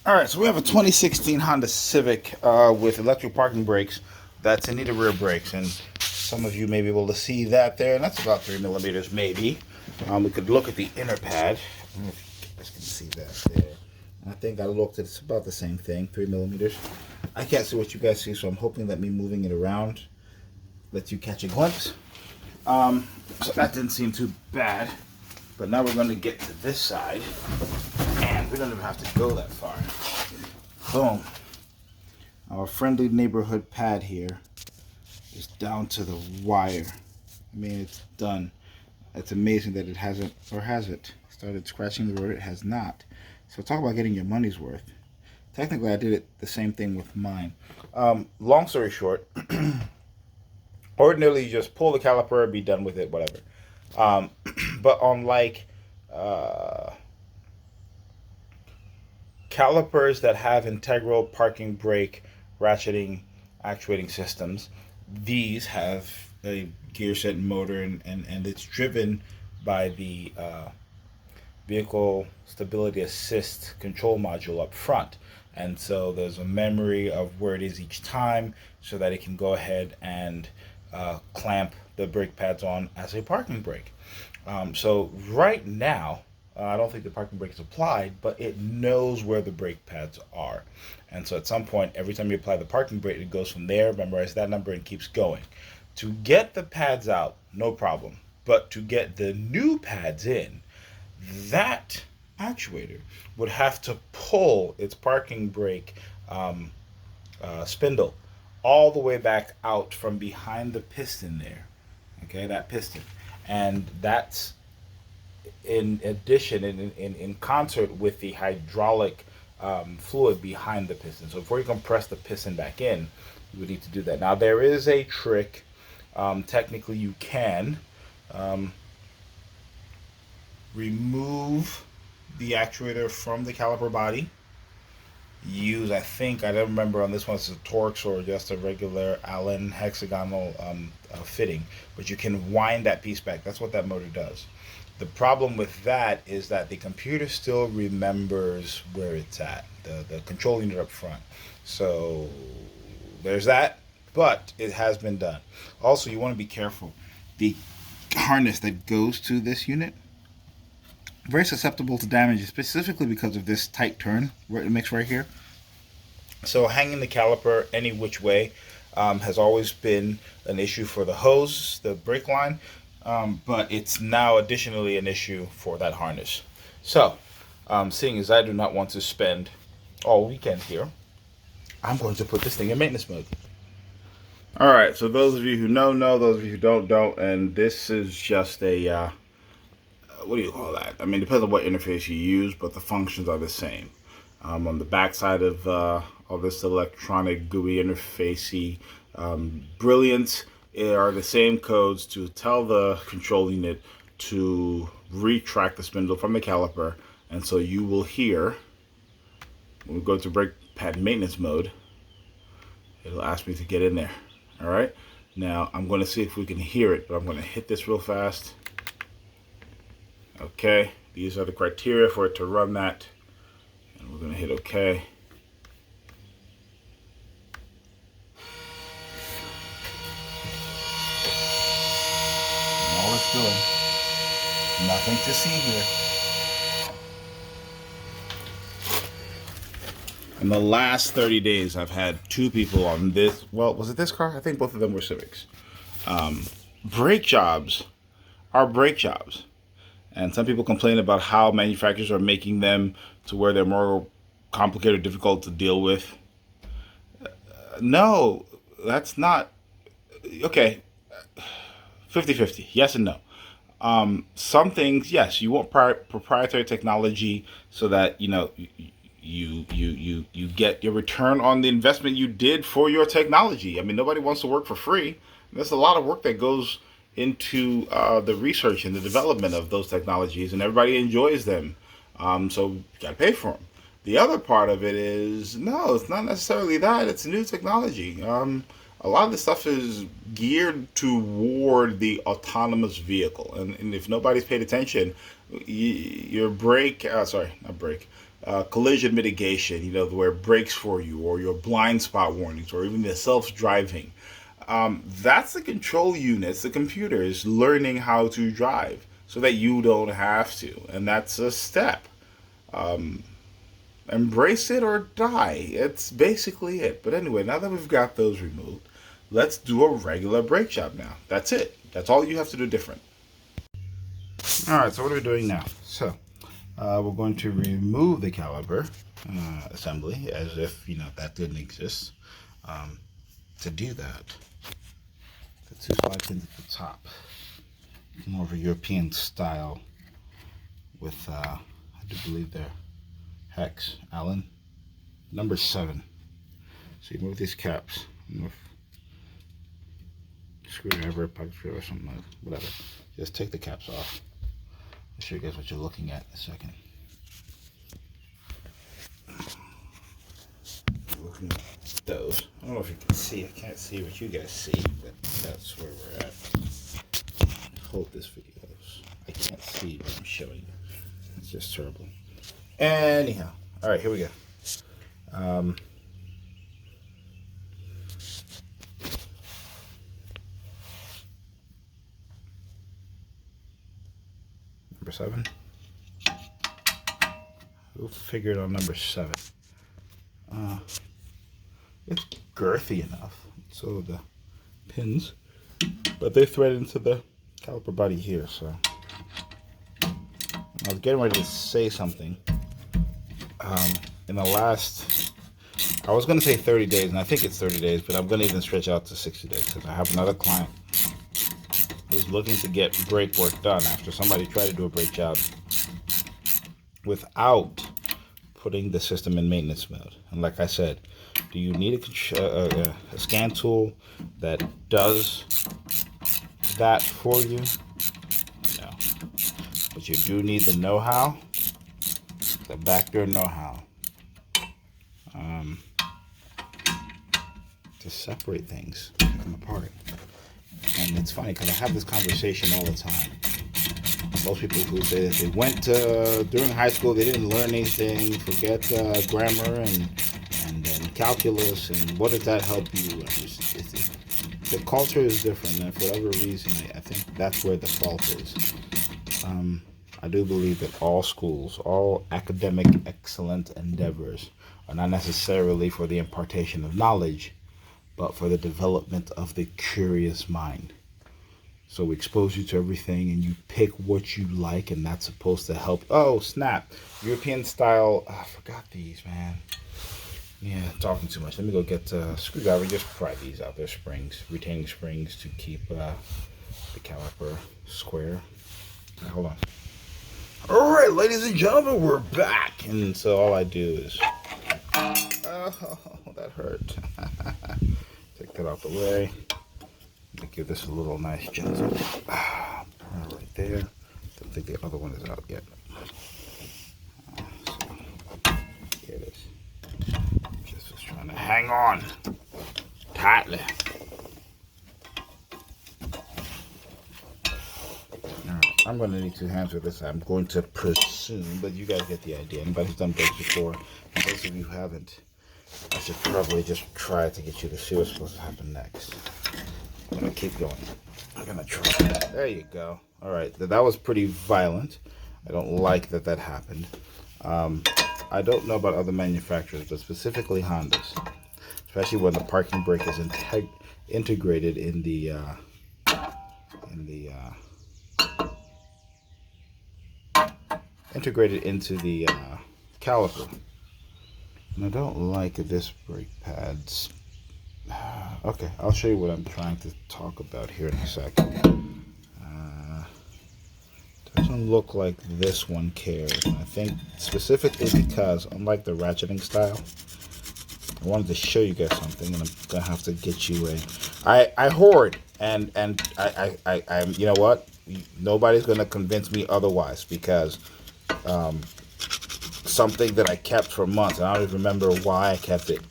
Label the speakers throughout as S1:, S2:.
S1: All right, so we have a 2016 Honda Civic with electric parking brakes that's in need of rear brakes, and some of you may be able to see that there, and that's about 3 millimeters, maybe. We could look at the inner pad. I don't know if you guys can see that there. I think I looked at it's about the same thing, 3 millimeters. I can't see what you guys see, so I'm hoping that me moving it around lets you catch a glimpse. So that didn't seem too bad, but now we're going to get to this side. And we don't even have to go that far. Boom. Our friendly neighborhood pad here is down to the wire. I mean, it's done. It's amazing that it hasn't, or has it, started scratching the road. It has not. So talk about getting your money's worth. Technically, I did it the same thing with mine. Long story short, ordinarily you just pull the caliper, be done with it, whatever. But unlike calipers that have integral parking brake ratcheting actuating systems, these have a gear set and motor, and it's driven by the vehicle stability assist control module up front. And so there's a memory of where it is each time so that it can go ahead and clamp the brake pads on as a parking brake. So right now, I don't think the parking brake is applied, but it knows where the brake pads are. And so at some point, every time you apply the parking brake, it goes from there, memorize that number, and keeps going. To get the pads out, no problem. But to get the new pads in, that actuator would have to pull its parking brake spindle all the way back out from behind the piston there. Okay, that piston. And that's in addition, in concert with the hydraulic fluid behind the piston. So before you compress the piston back in, you would need to do that. Now there is a trick. Technically, you can remove the actuator from the caliper body. Use, I think, I don't remember on this one, it's a Torx or just a regular Allen hexagonal fitting, but you can wind that piece back. That's what that motor does. The problem with that is that the computer still remembers where it's at, the control unit up front. So there's that, but it has been done. Also, you want to be careful. The harness that goes to this unit, very susceptible to damage, specifically because of this tight turn where it makes right here. So hanging the caliper any which way has always been an issue for the hose, the brake line, but it's now additionally an issue for that harness. So, seeing as I do not want to spend all weekend here, I'm going to put this thing in maintenance mode. All right, so those of you who know, those of you who don't, and this is just a, what do you call that? I mean, it depends on what interface you use, but the functions are the same. On the back side of all this electronic GUI interfacey brilliance are the same codes to tell the control unit to retract the spindle from the caliper. And so you will hear, when we go to brake pad maintenance mode, it'll ask me to get in there. All right. Now I'm going to see if we can hear it, but I'm going to hit this real fast. Okay. These are the criteria for it to run that. And we're going to hit OK. All it's doing. Nothing to see here. In the last 30 days, I've had two people on this. Well, was it this car? I think both of them were Civics. Brake jobs are brake jobs. And some people complain about how manufacturers are making them to where they're more complicated or difficult to deal with. No, that's not. Okay, 50-50, yes and no. Some things, yes, you want proprietary technology so that, you get your return on the investment you did for your technology. I mean, nobody wants to work for free. There's a lot of work that goes into the research and the development of those technologies, and everybody enjoys them. So you gotta pay for them. The other part of it is, no, it's not necessarily that. It's new technology. A lot of this stuff is geared toward the autonomous vehicle. And if nobody's paid attention, your brake, sorry, not brake, collision mitigation, where it brakes for you, or your blind spot warnings, or even the self-driving. That's the control units. The computer is learning how to drive so that you don't have to, and that's a step. Um, Embrace it or die. It's basically it. But anyway, now that we've got those removed, let's do a regular brake job now. That's it. That's all you have to do different. Alright, so what are we doing now? So, we're going to remove the caliper assembly as if, that didn't exist. To do that, the two slide pins at the top. More of a European style with, I do believe they're hex, Allen, number 7. So you move these caps, move screwdriver, pocket screw, or something like whatever. Just take the caps off. I'll show you guys what you're looking at in a second. Looking at those. I don't know if you can see. I can't see what you guys see, but that's where we're at. I hope this video is. I can't see what I'm showing you. It's just terrible. Anyhow, all right, here we go. Number 7. Who figured on number 7? It's girthy enough, so the pins, but they thread into the caliper body here. So I was getting ready to say something. In the last, I was going to say 30 days, and I think it's 30 days, but I'm going to even stretch out to 60 days because I have another client who's looking to get brake work done after somebody tried to do a brake job without putting the system in maintenance mode. And like I said, do you need a scan tool that does that for you? No. But you do need the know-how, the backdoor know-how, to separate things, take them apart. And it's funny because I have this conversation all the time. Most people who say that they went during high school, they didn't learn anything, forget grammar and calculus, and what does that help you? The culture is different, and for whatever reason, I think that's where the fault is. I do believe that all schools, all academic excellent endeavors are not necessarily for the impartation of knowledge, but for the development of the curious mind. So we expose you to everything and you pick what you like, and that's supposed to help. Oh, snap. European style. I forgot these, man. Yeah, talking too much. Let me go get a screwdriver. Just pry these out. They're springs, retaining springs to keep the caliper square. Right, hold on. All right, ladies and gentlemen, we're back. And so all I do is, oh, that hurt. Take that out the way. Let me give this a little nice gentle. Right there. Don't think the other one is out yet. So, here it is. Just trying to hang on tightly. I'm going to need 2 hands with this. I'm going to presume, but you guys get the idea. Anybody who's done brakes before, and those of you who haven't, I should probably just try to get you to see what's supposed to happen next. I'm going to keep going. I'm going to try. There you go. All right. That was pretty violent. I don't like that happened. I don't know about other manufacturers, but specifically Honda's, especially when the parking brake is integrated in the integrated into the caliper. And I don't like this brake pads. Okay, I'll show you what I'm trying to talk about here in a second. Doesn't look like this one cares. And I think specifically because, unlike the ratcheting style, I wanted to show you guys something, and I'm gonna have to get you I hoard, and I you know what? Nobody's gonna convince me otherwise, because something that I kept for months, and I don't even remember why I kept it,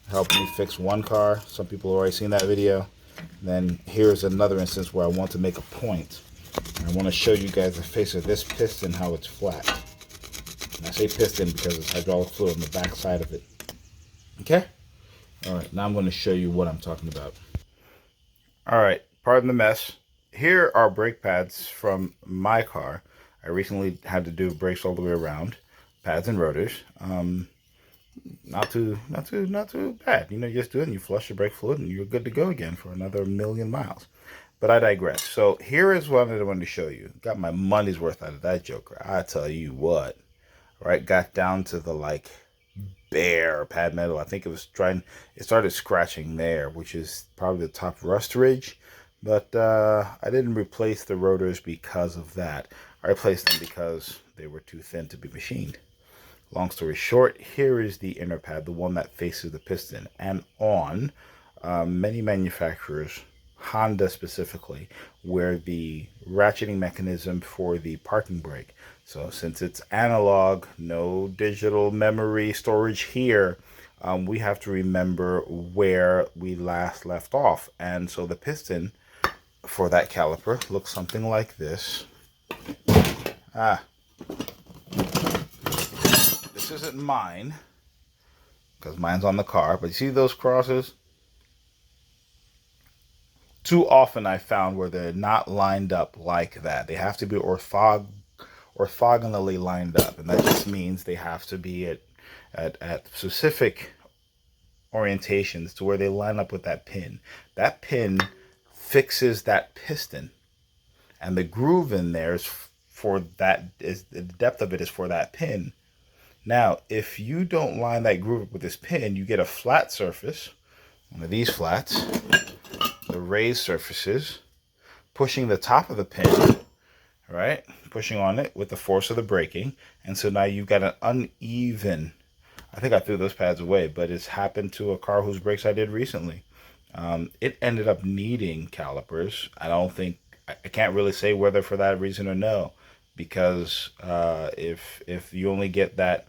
S1: helped me fix one car. Some people have already seen that video. And then here's another instance where I want to make a point. I want to show you guys the face of this piston, how it's flat. I say piston because it's hydraulic fluid on the back side of it. Okay? All right, now I'm going to show you what I'm talking about. All right, pardon the mess. Here are brake pads from my car. I recently had to do brakes all the way around, pads and rotors. Not too bad. You know, you just do it and you flush your brake fluid and you're good to go again for another 1,000,000 miles. But I digress. So here is what I wanted to show you. Got my money's worth out of that joker. I tell you what. Right, got down to the like bare pad metal. I think it started scratching there, which is probably the top rust ridge. But I didn't replace the rotors because of that. I replaced them because they were too thin to be machined. Long story short, here is the inner pad, the one that faces the piston. And on many manufacturers, Honda specifically, where the ratcheting mechanism for the parking brake. So since it's analog, no digital memory storage here, we have to remember where we last left off. And so the piston for that caliper looks something like this. This isn't mine, because mine's on the car, but you see those crosses? Too often I found where they're not lined up like that. They have to be orthogonally lined up, and that just means they have to be at specific orientations to where they line up with that pin. That pin fixes that piston, and the groove in there is for that, is the depth of it is for that pin. Now, if you don't line that groove up with this pin, you get a flat surface, one of these flats, the raised surfaces, pushing the top of the pin, right? Pushing on it with the force of the braking. And so now you've got an uneven, I think I threw those pads away, but it's happened to a car whose brakes I did recently. It ended up needing calipers. I can't really say whether for that reason or no, because if you only get that,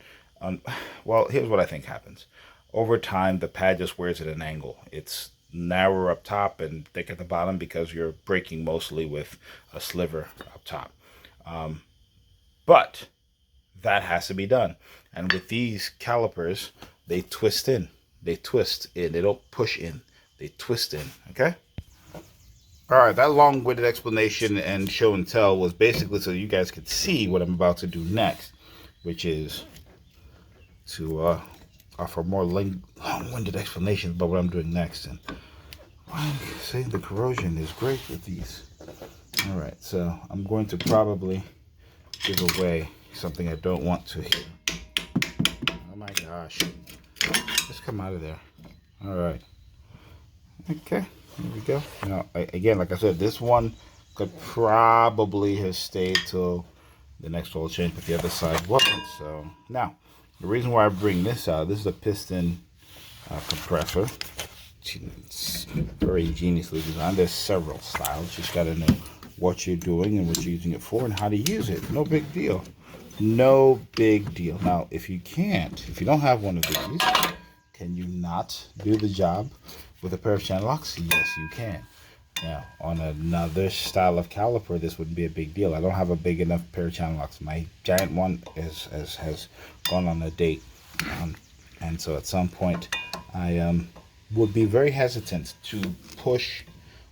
S1: well, here's what I think happens. Over time, the pad just wears at an angle. It's narrower up top and thick at the bottom because you're braking mostly with a sliver up top. But that has to be done. And with these calipers, they twist in. They twist in. They don't push in. They twist in. Okay? All right, that long-winded explanation and show and tell was basically so you guys could see what I'm about to do next, which is to offer more long-winded explanations about what I'm doing next. And why say the corrosion is great with these. All right, so I'm going to probably give away something I don't want to hear. Oh my gosh. Just come out of there. All right. Okay, here we go. Now, again, like I said, this one could probably have stayed till the next oil change, but the other side wasn't. So now, the reason why I bring this out, this is a piston compressor. It's very ingeniously designed. There's several styles. Just got to know what you're doing and what you're using it for and how to use it. No big deal. No big deal. Now, if you don't have one of these, can you not do the job with a pair of channel locks? Yes, you can. Now, on another style of caliper, this wouldn't be a big deal. I don't have a big enough pair of channel locks. My giant one has gone on a date. And so at some point, I would be very hesitant to push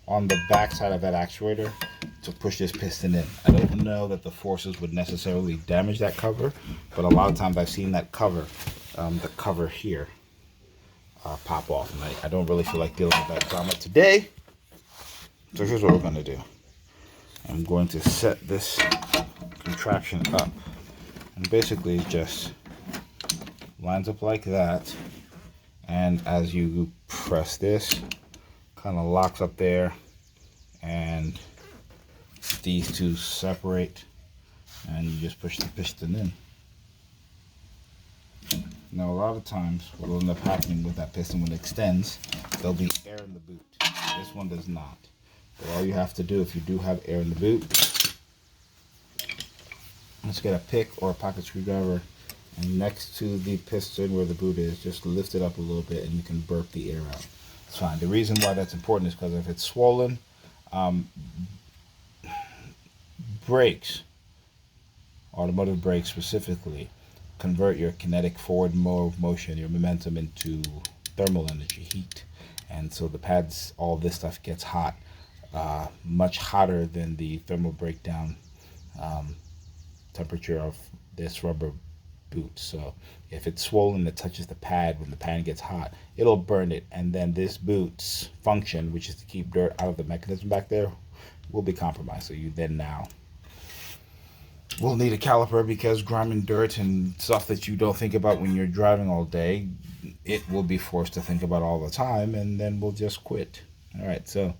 S1: on the back side of that actuator to push this piston in. I don't know that the forces would necessarily damage that cover, but a lot of times I've seen that cover, the cover here, pop off, and I don't really feel like dealing with that drama today. So here's what we're going to do. I'm going to set this contraption up, and basically it just lines up like that, and as you press this, kind of locks up there, and these two separate, and you just push the piston in. Now, a lot of times what will end up happening with that piston when it extends, there'll be air in the boot. This one does not. But all you have to do, if you do have air in the boot, let's get a pick or a pocket screwdriver, and next to the piston where the boot is, just lift it up a little bit and you can burp the air out. It's fine. The reason why that's important is because if it's swollen, brakes, automotive brakes specifically, convert your kinetic forward motion, your momentum, into thermal energy, heat. And so the pads, all this stuff gets hot, much hotter than the thermal breakdown um, temperature of this rubber boot. So if it's swollen, it touches the pad. When the pad gets hot, it'll burn it. And then this boot's function, which is to keep dirt out of the mechanism back there, will be compromised. So you then now will need a caliper, because grime and dirt and stuff that you don't think about when you're driving all day, it will be forced to think about all the time, and then we'll just quit. All right, so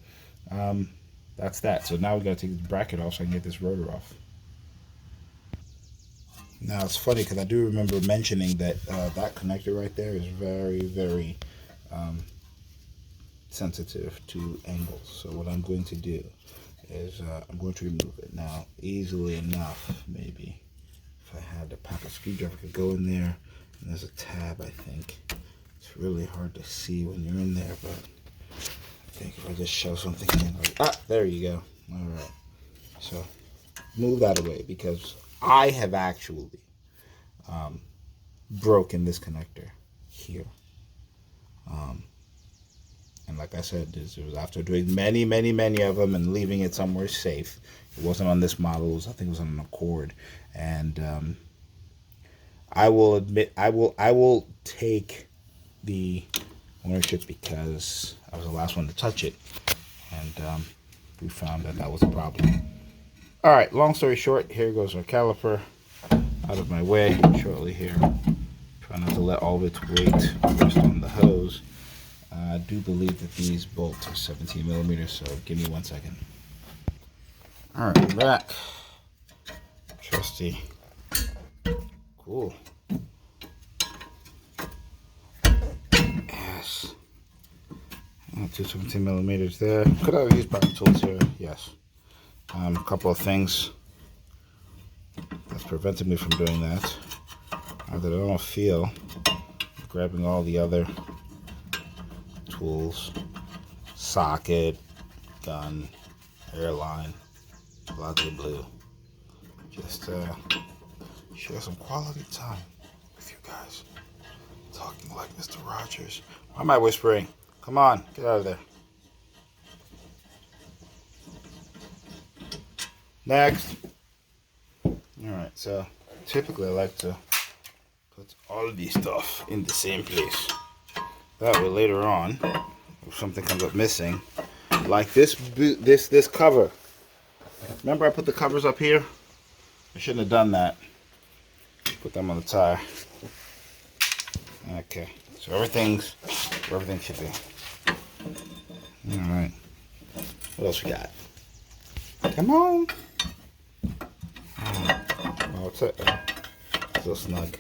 S1: that's that. So now we got to take this bracket off so I can get this rotor off. Now it's funny because I do remember mentioning that that connector right there is very, very sensitive to angles. So what I'm going to do is I'm going to remove it. Now, easily enough, maybe, if I had a pocket screwdriver, I could go in there, and there's a tab, I think. It's really hard to see when you're in there, but I think if I just shove something in, like, there you go. All right. So move that away, because I have actually broken this connector here. And like I said, it was after doing many of them and leaving it somewhere safe. It wasn't on this model. I think it was on an Accord. And I will admit, I will take the ownership, because I was the last one to touch it, and we found that was a problem. All right, long story short, here goes our caliper out of my way shortly here. Try not to let all of its weight rest on the hose. I do believe that these bolts are 17 millimeters, so give me 1 second. All right, I'm back. Trusty. Cool. Yes. 217 millimeters there. Could I have used power tools here? Yes. A couple of things that's prevented me from doing that. Now that I don't feel grabbing all the other tools, socket, gun, airline, blah blah blue. Just share some quality time with you guys. Talking like Mr. Rogers. Why am I whispering? Come on, get out of there. Next. Alright, so typically I like to put all of these stuff in the same place. That way later on, if something comes up missing, like this cover. Remember I put the covers up here? I shouldn't have done that. Put them on the tire. Okay, so everything should be. Alright. What else we got? Come on. Oh, what's that? It's so snug.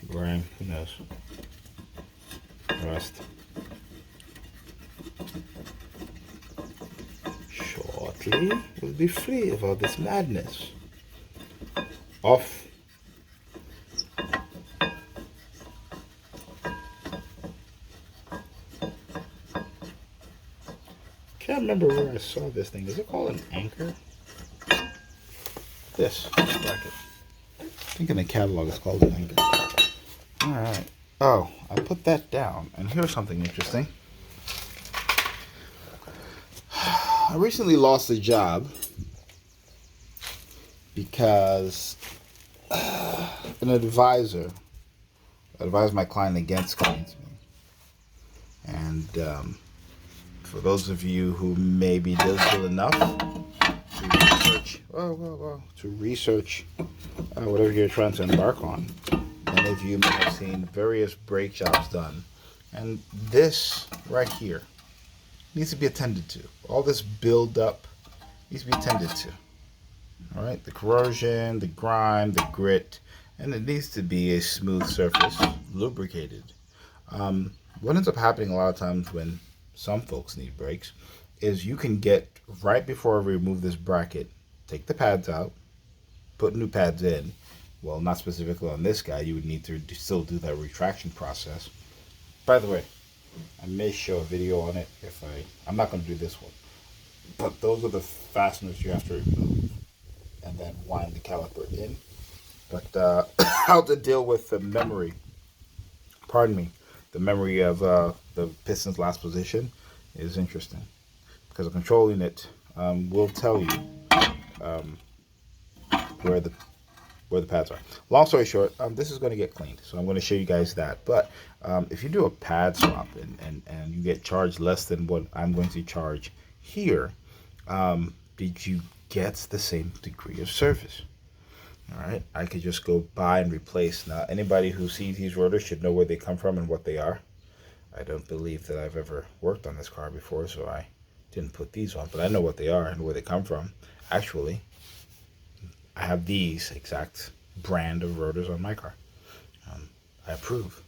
S1: Grime, who knows? Rust. Shortly, we'll be free of all this madness. Off. Can't remember where I saw this thing. Is it called an anchor? This bracket. I think in the catalog it's called an anchor. Alright. Oh, I put that down, and here's something interesting. I recently lost a job because an advisor advised my client against coming to me. And for those of you who maybe diligent enough to research, whatever you're trying to embark on, many of you may have seen various brake jobs done, and this right here needs to be attended to. All this build up needs to be attended to. All right, the corrosion, the grime, the grit, and it needs to be a smooth surface, lubricated. What ends up happening a lot of times when some folks need brakes is you can get, right before I remove this bracket, take the pads out, put new pads in. Well, not specifically on this guy, you would need to still do that retraction process. By the way, I may show a video on it if I'm not going to do this one. But those are the fasteners you have to remove and then wind the caliper in. But how to deal with the memory, pardon me, the memory of the piston's last position is interesting, because a control unit will tell you um, where the pads are. Long story short, this is going to get cleaned, so I'm going to show you guys that. But if you do a pad swap and you get charged less than what I'm going to charge here, did you get the same degree of service? All right, I could just go buy and replace. Now, anybody who sees these rotors should know where they come from and what they are. I don't believe that I've ever worked on this car before, so I didn't put these on, but I know what they are and where they come from. Actually, I have these exact brand of rotors on my car. I approve.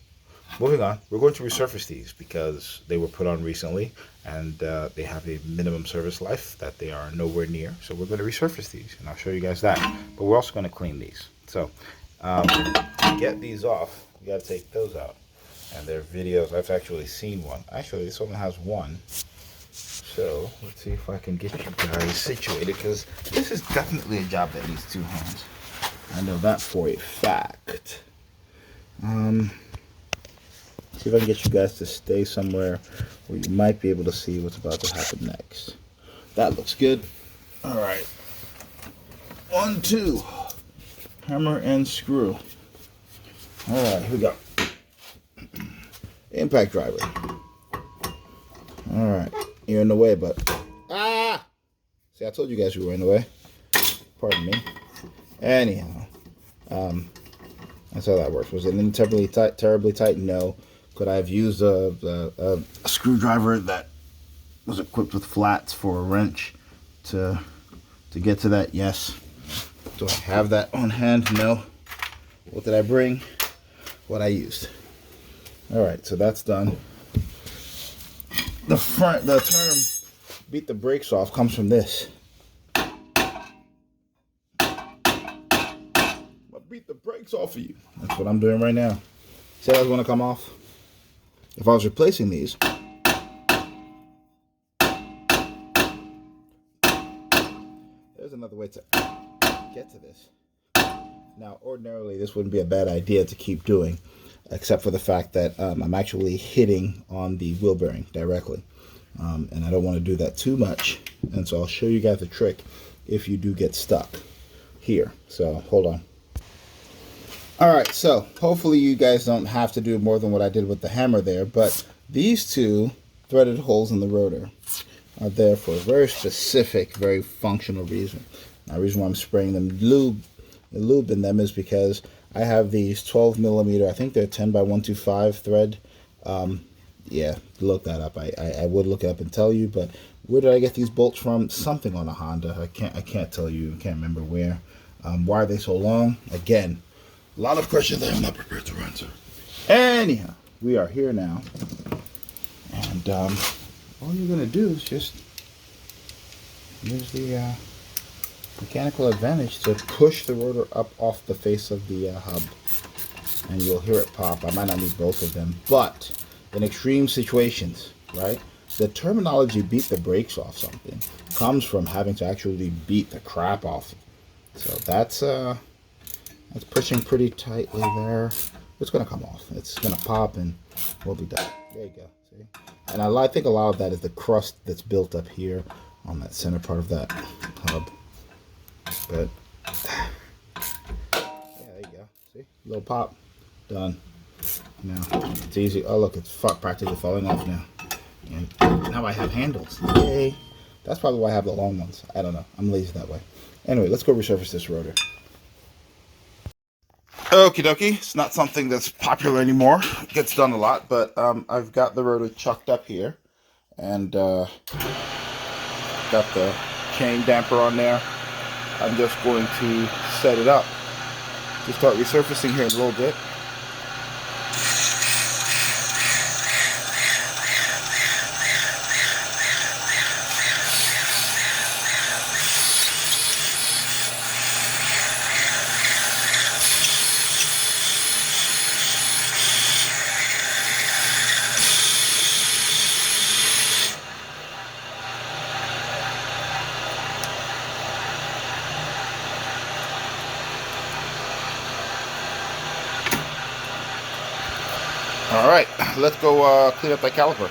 S1: Moving on, we're going to resurface these because they were put on recently and they have a minimum service life that they are nowhere near. So we're going to resurface these, and I'll show you guys that. But we're also going to clean these. So to get these off, you got to take those out. And their videos, I've actually seen one. Actually, this one has one. So let's see if I can get you guys situated, because this is definitely a job that needs two hands. I know that for a fact. See if I can get you guys to stay somewhere where you might be able to see what's about to happen next. That looks good. All right. 1, 2. Hammer and screw. All right, here we go. Impact driver. All right. You're in the way, but... Ah! See, I told you guys you were in the way. Pardon me. Anyhow. That's how that works. Was it terribly tight? Terribly tight? No. Could I have used a screwdriver that was equipped with flats for a wrench to get to that? Yes. Do I have that on hand? No. What did I bring? What I used. All right, so that's done. The term "beat the brakes off" comes from this. Beat the brakes off of you. That's what I'm doing right now. See how that's going to come off? If I was replacing these, there's another way to get to this. Now, ordinarily, this wouldn't be a bad idea to keep doing, except for the fact that I'm actually hitting on the wheel bearing directly. And I don't want to do that too much. And so I'll show you guys the trick if you do get stuck here. So, hold on. Alright, so hopefully you guys don't have to do more than what I did with the hammer there, but these two threaded holes in the rotor are there for a very specific, very functional reason. Now, the reason why I'm spraying them lube in them is because I have these 12 millimeter, I think they're 10 by 125 thread. Yeah, look that up. I would look it up and tell you, but where did I get these bolts from? Something on a Honda. I can't tell you. I can't remember where. Why are they so long? Again, a lot of questions that I'm not prepared to answer. Anyhow, we are here now. And all you're going to do is just use the mechanical advantage to push the rotor up off the face of the hub. And you'll hear it pop. I might not need both of them. But in extreme situations, right, the terminology "beat the brakes off something" comes from having to actually beat the crap off. So that's pushing pretty tightly there. It's going to come off. It's going to pop and we'll be done. There you go. See? And I think a lot of that is the crust that's built up here on that center part of that hub. But, yeah, there you go. See? Little pop. Done. Now, it's easy. Oh, look, it's practically falling off now. And now I have handles. Yay. That's probably why I have the long ones. I don't know. I'm lazy that way. Anyway, let's go resurface this rotor. Okie dokie. It's not something that's popular anymore. It gets done a lot, but I've got the rotor chucked up here. And got the chain damper on there. I'm just going to set it up to start resurfacing here in a little bit. All right, let's go clean up that caliper.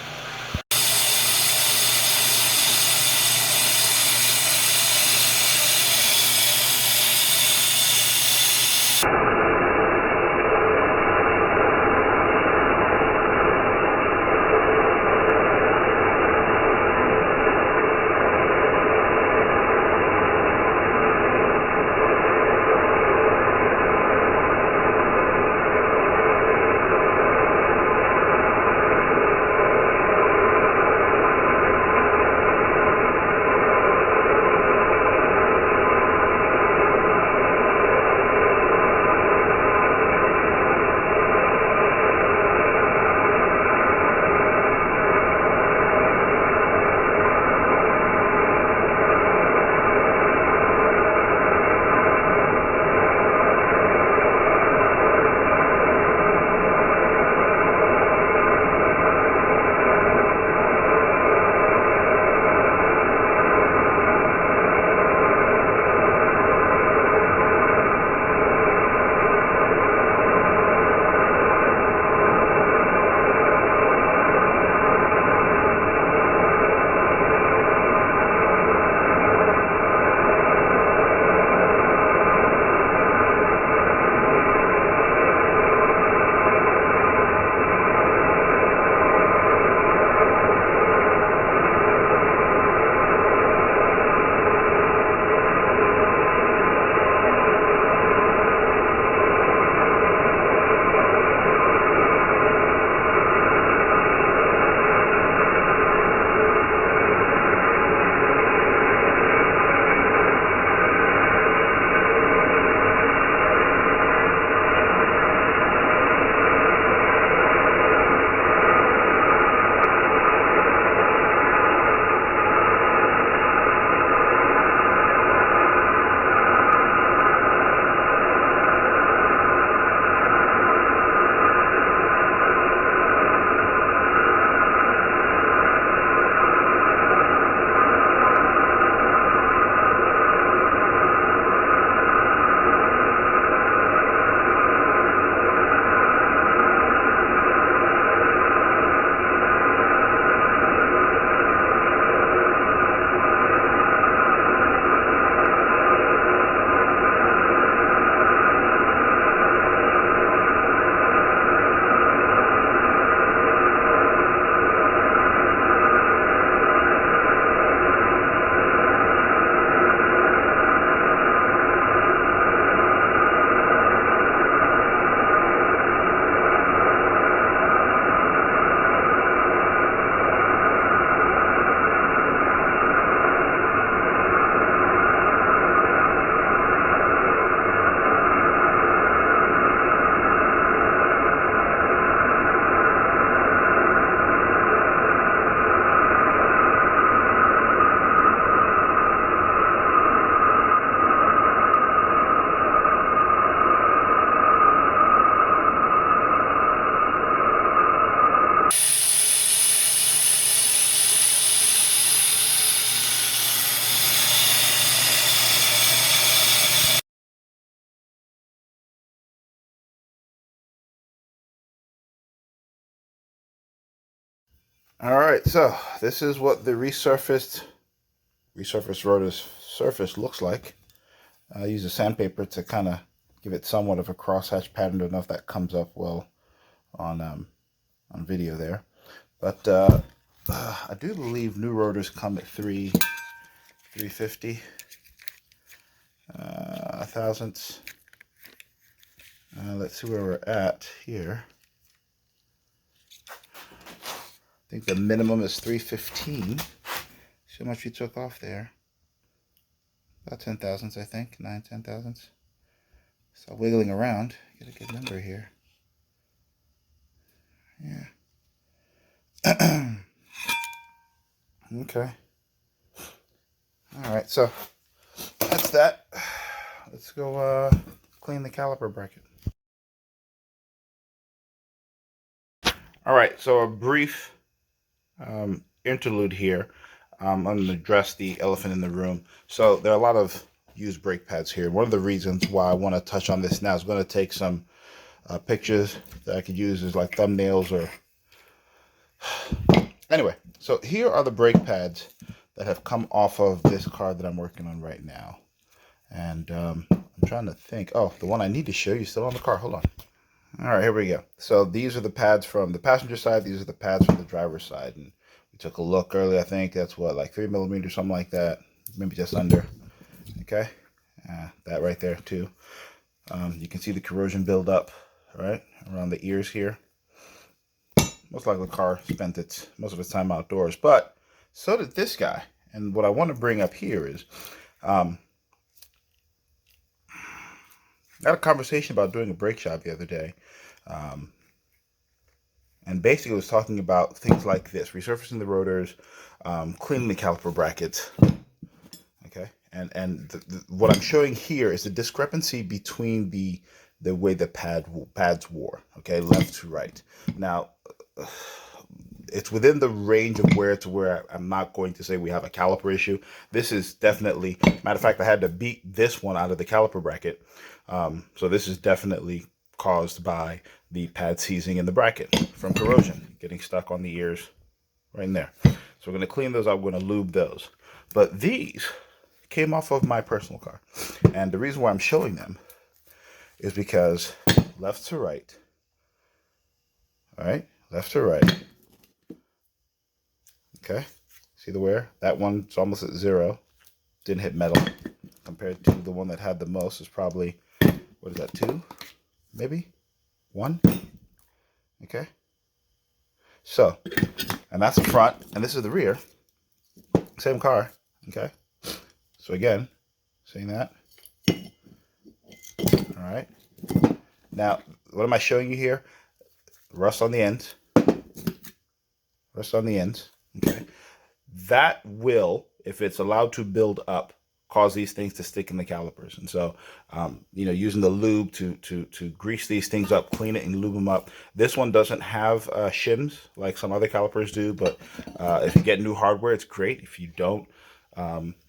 S1: All right, so this is what the resurfaced rotor's surface looks like. I use a sandpaper to kind of give it somewhat of a crosshatch pattern. Don't know if that comes up well on video there, but I do believe new rotors come at 350 thousandths. Let's see where we're at here. I think the minimum is 315. See how much we took off there. About 10 thousandths, I think. 9-10 thousandths. So wiggling around, get a good number here. Yeah. Okay. All right, so that's that. Let's go clean the caliper bracket. All right, so a brief interlude here. I'm going to address the elephant in the room. So there are a lot of used brake pads here. One of the reasons why I want to touch on this now is going to take some pictures that I could use as like thumbnails or... Anyway, so here are the brake pads that have come off of this car that I'm working on right now. And I'm trying to think. Oh, the one I need to show you is still on the car. Hold on. All right, here we go. So these are the pads from the passenger side. These are the pads from the driver's side. And we took a look earlier. I think that's what, like 3 millimeters, something like that. Maybe just under. Okay. That right there too. You can see the corrosion build up, right, around the ears here. Most likely the car spent most of its time outdoors, but so did this guy. And what I want to bring up here is, I had a conversation about doing a brake shop the other day. And basically it was talking about things like this: resurfacing the rotors, cleaning the caliper brackets. Okay, and what I'm showing here is the discrepancy between the way the pads wore. Okay, left to right. Now, it's within the range of where I'm not going to say we have a caliper issue. This is definitely, matter of fact, I had to beat this one out of the caliper bracket. So this is definitely caused by the pad seizing in the bracket from corrosion, getting stuck on the ears right in there. So we're going to clean those up. We're going to lube those. But these came off of my personal car. And the reason why I'm showing them is because left to right, all right, left to right, okay, see the wear? That one's almost at 0, didn't hit metal, compared to the one that had the most is probably, what is that, 2, maybe 1, okay? So, and that's the front, and this is the rear, same car, okay? So again, seeing that, all right. Now, what am I showing you here? Rust on the ends. Rust on the ends. Okay. That will, if it's allowed to build up, cause these things to stick in the calipers. And so, using the lube to grease these things up, clean it and lube them up. This one doesn't have shims like some other calipers do, but if you get new hardware, it's great. If you don't,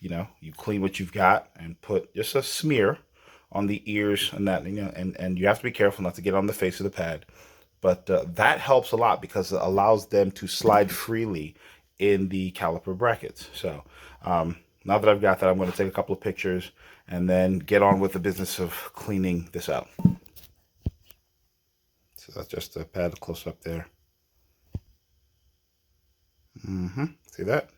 S1: you clean what you've got and put just a smear on the ears and that, and you have to be careful not to get on the face of the pad. But that helps a lot because it allows them to slide freely in the caliper brackets. So now that I've got that, I'm going to take a couple of pictures and then get on with the business of cleaning this out. So that's just a pad close up there. See that?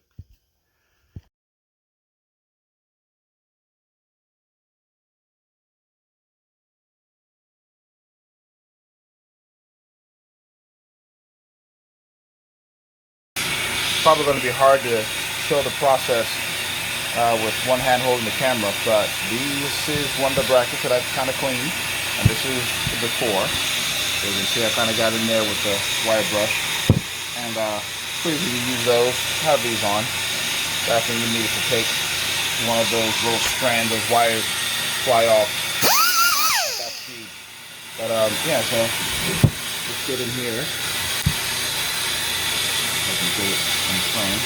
S1: Probably going to be hard to show the process with one hand holding the camera, but this is one of the brackets that I've kind of cleaned, and this is the before. So you can see I kind of got in there with the wire brush, and pretty easy to use those. Have these on. Last thing you need is to take one of those little strands of wires fly off at that speed. But yeah, so let's get in here. I can get it in frame.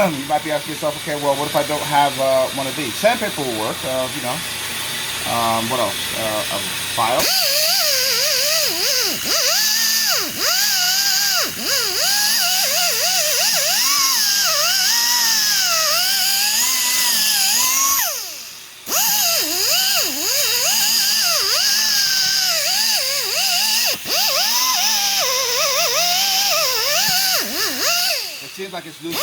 S1: You might be asking yourself, okay, well, what if I don't have one of these? Sandpaper will work, what else? A file. It seems like it's losing.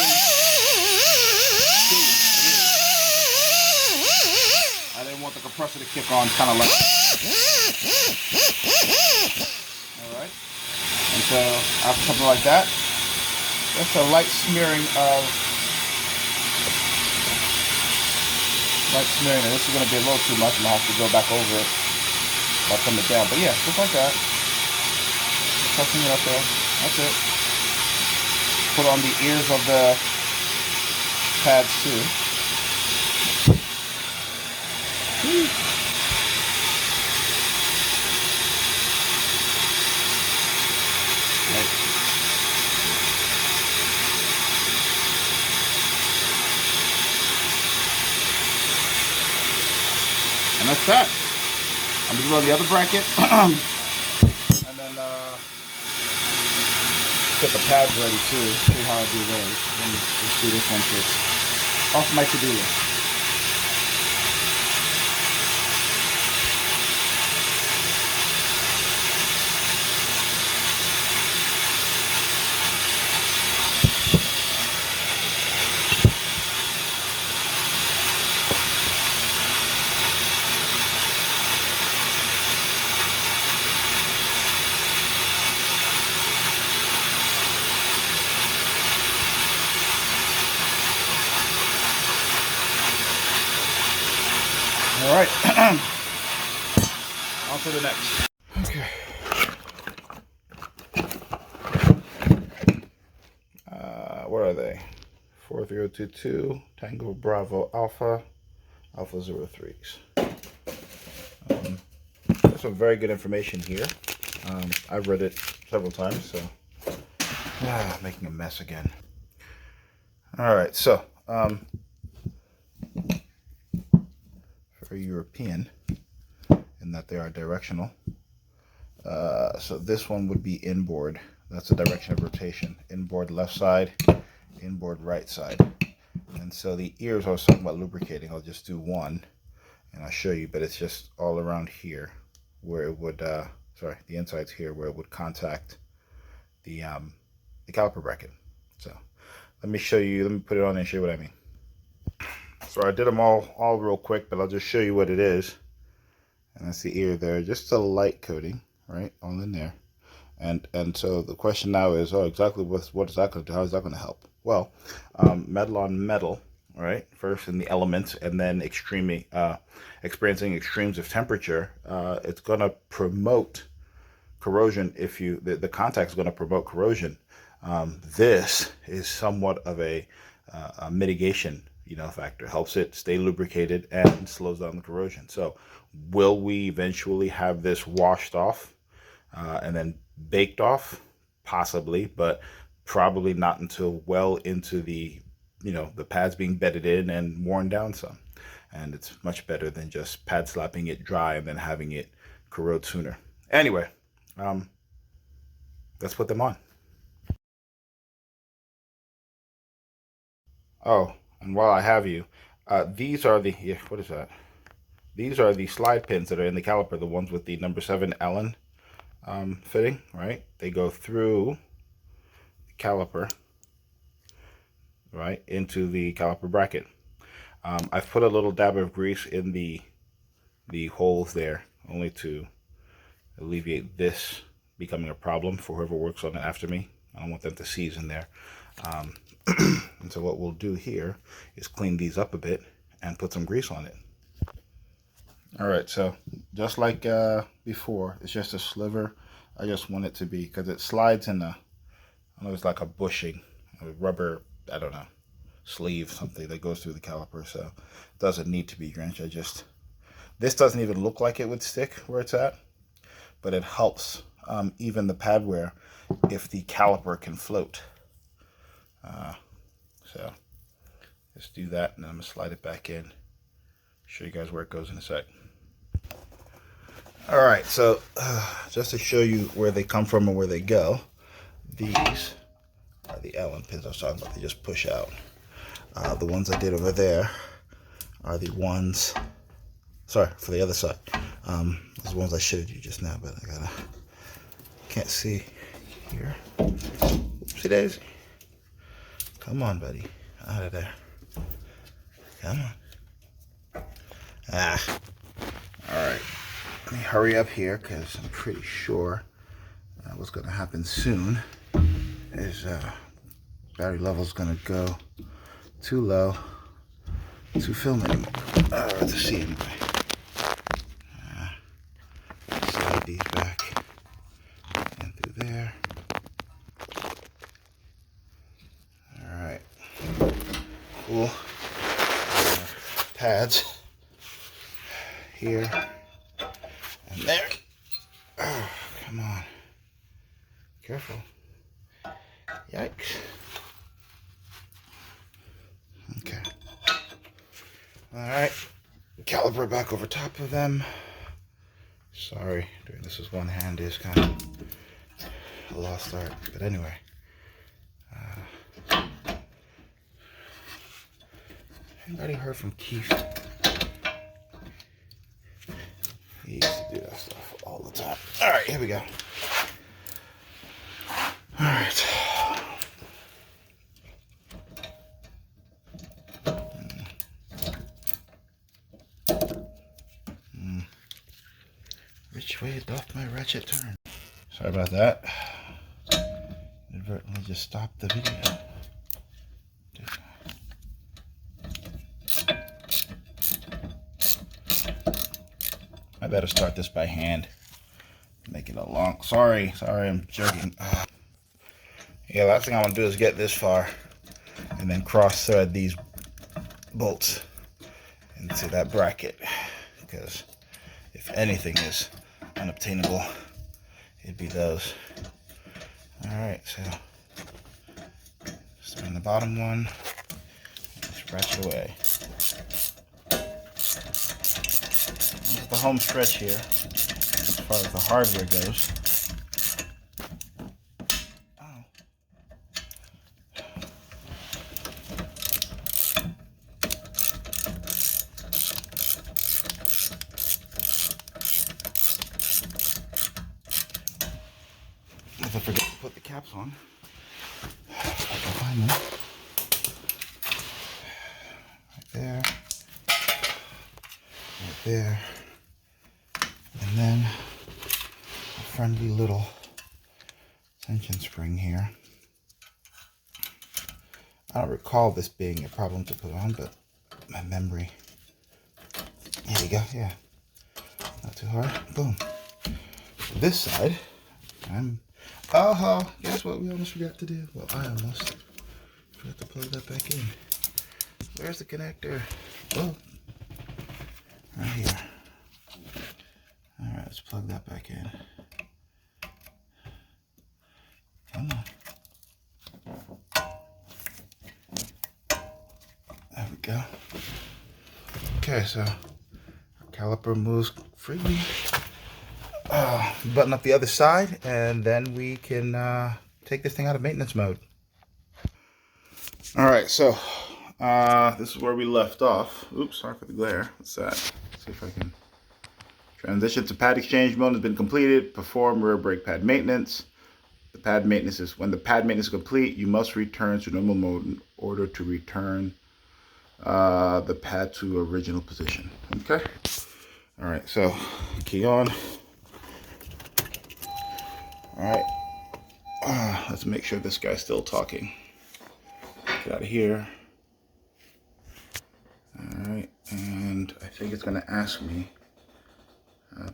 S1: I didn't want the compressor to kick on, kind of like. Alright. And so, after something like that, just a light smearing of. And this is going to be a little too much, and I'll have to go back over it while I come it down. But yeah, just like that. Touching it up there. That's it. put on the ears of the pads too. And that's that. I'm going to run the other bracket. And then get the pads ready too. Show you how I do those. Let me just do this one first. Off my to-do list. All right, on to the next. Okay. What are they? 43022 Tango Bravo Alpha 03s. There's some very good information here. I've read it several times, so making a mess again. All right, so for European, in that they are directional. So this one would be inboard. That's the direction of rotation. Inboard left side, inboard right side. And so the ears I was talking about lubricating, I'll just do one and I'll show you, but it's just all around here where it would, sorry, the inside's here where it would contact the caliper bracket. So let me show you, let me put it on and show you what I mean. So I did them all real quick, but I'll just show you what it is. And that's the ear there, just a light coating, right, on in there. And so the question now is, exactly what is that going to do? How is that going to help? Well, metal on metal, right? First in the elements, and then experiencing extremes of temperature. It's going to promote corrosion. If the contact is going to promote corrosion. This is somewhat of a mitigation, factor. Helps it stay lubricated and slows down the corrosion. So will we eventually have this washed off and then baked off? Possibly, but probably not until well into the the pads being bedded in and worn down some. And it's much better than just pad slapping it dry and then having it corrode sooner. Anyway, let's put them on. Oh, and while I have you, these are the, what is that? These are the slide pins that are in the caliper, the ones with the number 7 Allen fitting, right? They go through the caliper, right, into the caliper bracket. I've put a little dab of grease in the holes there, only to alleviate this becoming a problem for whoever works on it after me. I don't want them to seize in there. And so what we'll do here is clean these up a bit and put some grease on it. All right, so just like before, it's just a sliver. I just want it to be, because it slides in I know it's like a bushing, a rubber, I don't know, sleeve, something that goes through the caliper. So it doesn't need to be drenched. This doesn't even look like it would stick where it's at, but it helps even the pad wear if the caliper can float. So just do that, and I'm gonna slide it back in. Show you guys where it goes in a sec. All right, so just to show you where they come from and where they go, these are the Allen pins I was talking about. They just push out. The ones I did over there are the ones, sorry, for the other side. Those ones I showed you just now, but I can't see here. Oopsie daisy. Come on, buddy. Out of there. Come on. Alright. Let me hurry up here, because I'm pretty sure what's going to happen soon is battery level is going to go too low to film anymore. To see anyway. Slide these back and through there. cool. Pads here and there. Oh, come on. Careful. Yikes. Okay. Alright. Caliper back over top of them. Sorry, doing this with one hand is kind of a lost art. But anyway. Anybody heard from Keith? He used to do that stuff all the time. Alright, here we go. Alright. Which way doth my ratchet turn? Sorry about that. Inadvertently just stopped the video. I better start this by hand. Make it a long. Sorry, I'm joking. Yeah, last thing I want to do is get this far and then cross thread these bolts into that bracket, because if anything is unobtainable, it'd be those. Alright, so starting the bottom one, just ratchet away. This is the home stretch here, as far as the hardware goes. If I forget to put the caps on, I can find them. Right there. Right there. And then a friendly little tension spring here. I don't recall this being a problem to put on, but my memory. There you go, yeah. Not too hard. Boom. This side, guess what we almost forgot to do? Well, I almost forgot to plug that back in. Where's the connector? Oh, right here. Alright, let's plug that back in. Come on. There we go. Okay, so our caliper moves freely. Button up the other side, and then we can take this thing out of maintenance mode. Alright, so this is where we left off. Oops, sorry for the glare. What's that? Let's see if I can. Transition to pad exchange mode has been completed. Perform rear brake pad maintenance. The pad maintenance is when the pad maintenance is complete, you must return to normal mode in order to return the pad to original position. Okay. Alright, so key on. Alright, let's make sure this guy's still talking. Get out of here. Alright, and I think it's going to ask me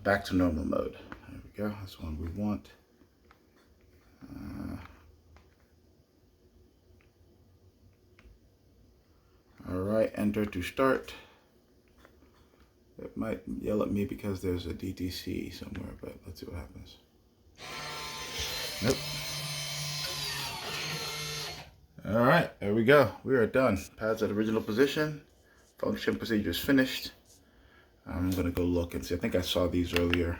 S1: back to normal mode. There we go, that's the one we want. Alright, enter to start. It might yell at me because there's a DTC somewhere, but let's see what happens. Nope. Alright, there we go. We are done. Pad's at original position. Function procedure is finished. I'm going to go look and see. I think I saw these earlier.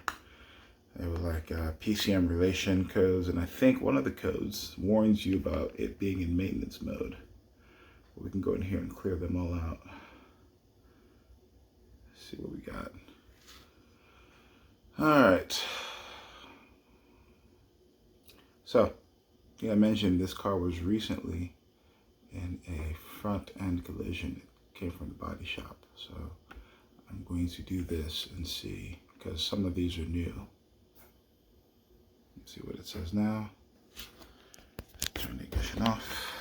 S1: They were like PCM relation codes, and I think one of the codes warns you about it being in maintenance mode. We can go in here and clear them all out. See what we got. Alright. So, I mentioned this car was recently in a front end collision. It came from the body shop. So I'm going to do this and see, because some of these are new. Let's see what it says now. Turn the ignition off.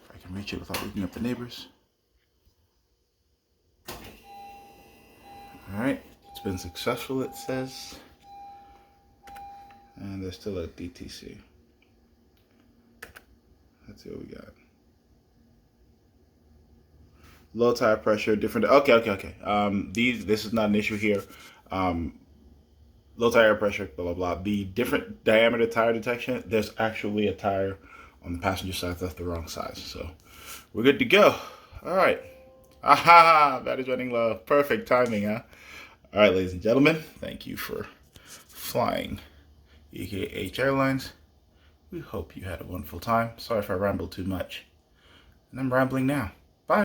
S1: If I can reach it without waking up the neighbors. Alright, it's been successful, it says. And there's still a DTC. Let's see what we got. low tire pressure, different. Okay. This is not an issue here. Low tire pressure, blah blah blah. The different diameter tire detection. There's actually a tire on the passenger side that's the wrong size, so we're good to go. All right. Aha! Battery's running low. Perfect timing, huh? All right, ladies and gentlemen, thank you for flying EKH Airlines. We hope you had a wonderful time. Sorry if I rambled too much, and I'm rambling now.